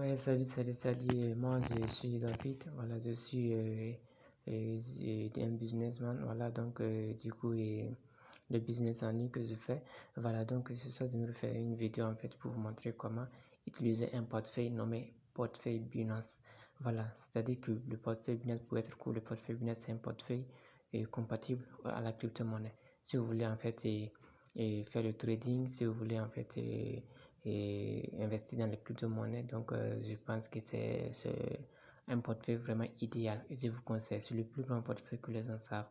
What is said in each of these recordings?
Ouais, salut. Moi, je suis David. Voilà, je suis un businessman. Voilà, donc, du coup, le business en ligne que je fais. Voilà, donc, ce soir, je me faire une vidéo en fait pour vous montrer comment utiliser un portefeuille nommé portefeuille Binance. Voilà, c'est-à-dire que le portefeuille Binance, pour être cool, le portefeuille Binance, c'est un portefeuille compatible à la crypto-monnaie. Si vous voulez en fait faire le trading, si vous voulez en fait investir dans les crypto-monnaies. Donc, je pense que c'est un portefeuille vraiment idéal. Et je vous conseille, c'est le plus grand portefeuille que les gens savent.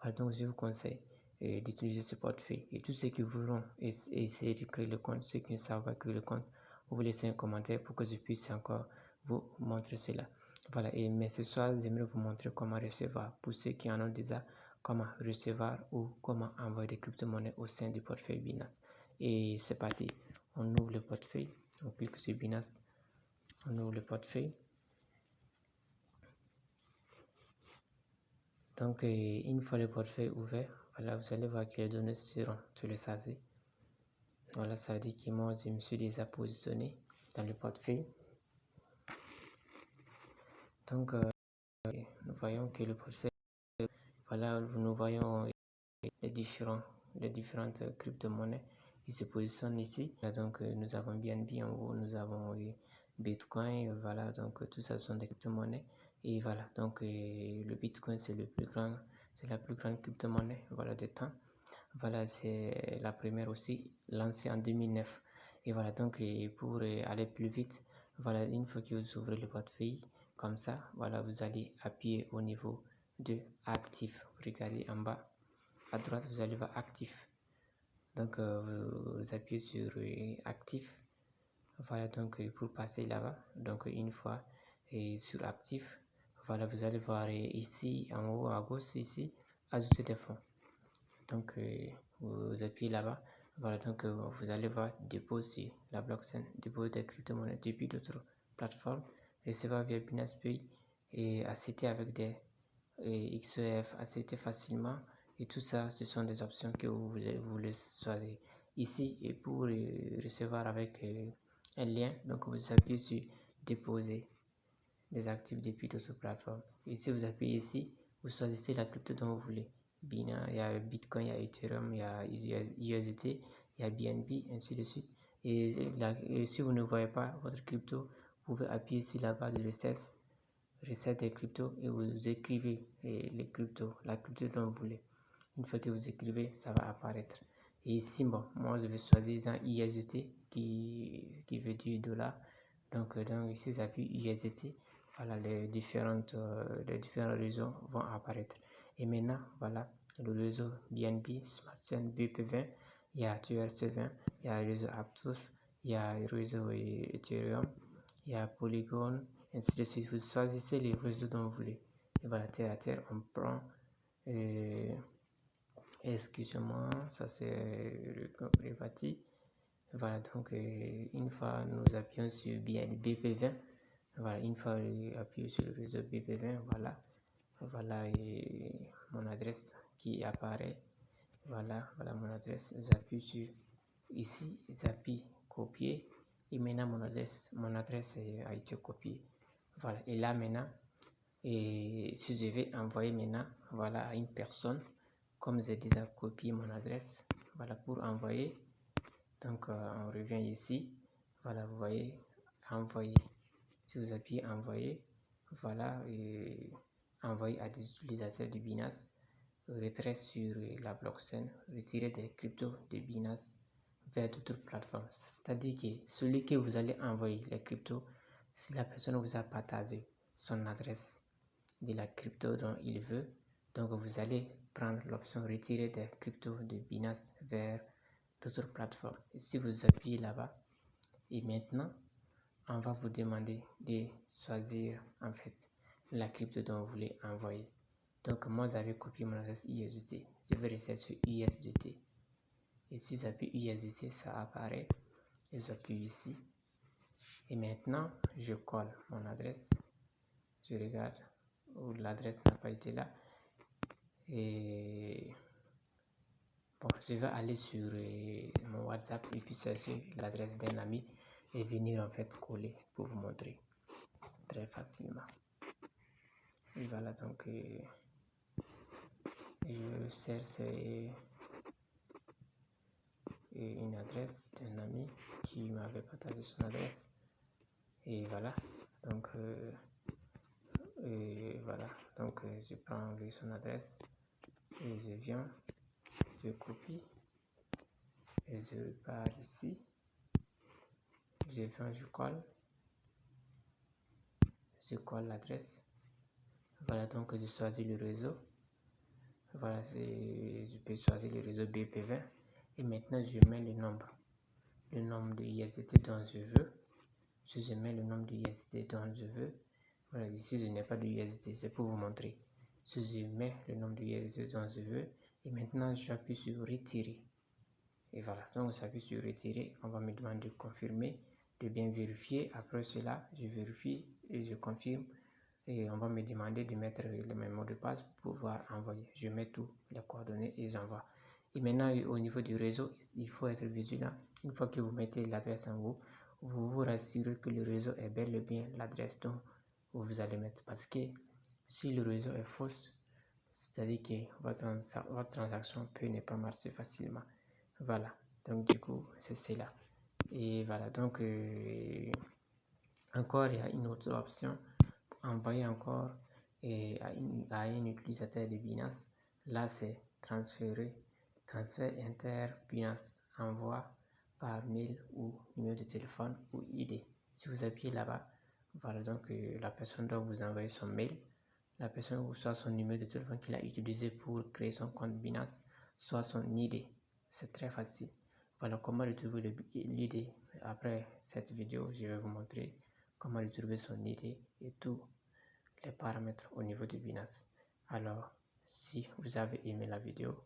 Voilà, donc, je vous conseille d'utiliser ce portefeuille. Et tous ceux qui voudront essayer de créer le compte, ceux qui ne savent pas créer le compte, vous laissez un commentaire pour que je puisse encore vous montrer cela. Voilà, mais ce soir, j'aimerais vous montrer comment recevoir, pour ceux qui en ont déjà, comment recevoir ou comment envoyer des crypto-monnaies au sein du portefeuille Binance. Et c'est parti. On ouvre le portefeuille, on clique sur Binance, on ouvre le portefeuille. Donc, une fois le portefeuille ouvert, voilà, vous allez voir que les données seront téléchargées. Voilà, ça veut dire que moi, je me suis déjà positionné dans le portefeuille. Donc, nous voyons que le portefeuille, voilà, nous voyons les différentes crypto-monnaies qui se positionnent ici. Là, donc, nous avons BNB en haut, nous avons Bitcoin, voilà, donc tout ça sont des crypto-monnaies. Et voilà, donc le Bitcoin c'est la plus grande crypto-monnaie, voilà, de temps. Voilà, c'est la première aussi, lancée en 2009. Et voilà, donc pour aller plus vite, voilà, une fois que vous ouvrez le portefeuille, comme ça, voilà, vous allez appuyer au niveau de actif. Regardez en bas à droite, vous allez voir actif. Donc, vous appuyez sur actif. Voilà, donc pour passer là-bas, donc une fois sur actif, voilà, vous allez voir ici en haut à gauche, ici, ajouter des fonds. Donc, vous appuyez là-bas. Voilà, donc vous allez voir dépôt sur la blockchain, dépôt des crypto-monnaies depuis d'autres plateformes, recevoir via Binance Pay et accepter avec des XEF, accepter facilement. Et tout ça, ce sont des options que vous voulez choisir. Ici, et pour recevoir avec un lien, donc vous appuyez sur déposer des actifs depuis d'autres plateformes. Et si vous appuyez ici, vous choisissez la crypto dont vous voulez. Binance, il y a Bitcoin, il y a Ethereum, il y a USDT, il y a BNB, ainsi de suite. Et si vous ne voyez pas votre crypto, vous pouvez appuyer sur la barre de recette des cryptos et vous écrivez les cryptos, la crypto dont vous voulez. Une fois que vous écrivez, ça va apparaître. Et ici, bon, moi je vais choisir un USDT qui veut dire dollar. Donc ici, j'appuie USDT. Voilà, les différents réseaux vont apparaître. Et maintenant, voilà, le réseau BNB, SmartChain, BP20, il y a TRC20, il y a le réseau Aptos, il y a le réseau Ethereum, il y a Polygon, ainsi de suite. Vous choisissez les réseaux dont vous voulez. Et voilà, terre à terre, on prend, excusez-moi, ça c'est réparti. Voilà, donc une fois nous appuyons sur BP20, voilà, une fois appuyé sur le réseau BP20, voilà mon adresse qui apparaît. Voilà mon adresse. J'appuie sur ici, j'appuie copier et maintenant mon adresse a été copiée. Voilà, et là maintenant, et si je vais envoyer maintenant, voilà, à une personne, comme j'ai déjà copié mon adresse, voilà, pour envoyer. Donc on revient ici, voilà, vous voyez, envoyer. Si vous appuyez envoyer, voilà, et envoyer à des utilisateurs de Binance, retrait sur la blockchain, retirer des cryptos de Binance vers d'autres plateformes. C'est-à-dire que celui que vous allez envoyer les cryptos, si la personne vous a partagé son adresse de la crypto dont il veut, donc vous allez prendre l'option retirer des cryptos de Binance vers d'autres plateformes. Et si vous appuyez là-bas, et maintenant, on va vous demander de choisir en fait la crypto dont vous voulez envoyer. Donc moi j'avais copié mon adresse USDT. Je vais rester sur USDT. Et si j'appuie USDT, ça apparaît. Et j'appuie ici. Et maintenant, je colle mon adresse. Je regarde où l'adresse n'a pas été là. Et bon, je vais aller sur mon WhatsApp et puis chercher l'adresse d'un ami. et venir en fait coller pour vous montrer très facilement. Et voilà, donc je cherche une adresse d'un ami qui m'avait partagé son adresse. Et voilà, donc je prends son adresse et je viens, je copie et je repars ici. Je viens, je colle l'adresse. Voilà, donc je choisis le réseau. Voilà, je peux choisir le réseau BP20 et maintenant je mets le nombre de ISDT dont je veux. Si je mets le nombre de ISDT dont je veux, voilà, ici je n'ai pas de ISDT, c'est pour vous montrer. Si je mets le nombre de ISDT dont je veux et maintenant j'appuie sur retirer. Et voilà, donc j'appuie sur retirer, on va me demander de confirmer, de bien vérifier. Après cela, je vérifie et je confirme. Et on va me demander de mettre le même mot de passe pour pouvoir envoyer. Je mets tous les coordonnées et j'envoie. Et maintenant, au niveau du réseau, il faut être vigilant. Une fois que vous mettez l'adresse en haut, vous vous rassurez que le réseau est bel et bien l'adresse dont vous allez mettre. Parce que si le réseau est fausse, c'est-à-dire que votre transaction peut ne pas marcher facilement. Voilà, donc du coup, c'est cela. Et voilà, donc encore, il y a une autre option pour envoyer encore à un utilisateur de Binance. Là, c'est transfert inter Binance, envoi par mail ou numéro de téléphone ou ID. Si vous appuyez là-bas, voilà, donc la personne doit vous envoyer son mail. La personne reçoit son numéro de téléphone qu'il a utilisé pour créer son compte Binance, soit son ID. C'est très facile. Voilà comment retrouver l'ID. Après cette vidéo, je vais vous montrer comment retrouver son ID et tous les paramètres au niveau de Binance. Alors, si vous avez aimé la vidéo,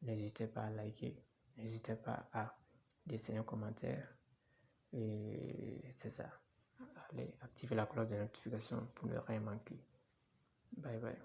n'hésitez pas à liker, n'hésitez pas à laisser un commentaire. Et c'est ça. Allez, activez la cloche de notification pour ne rien manquer. Bye bye.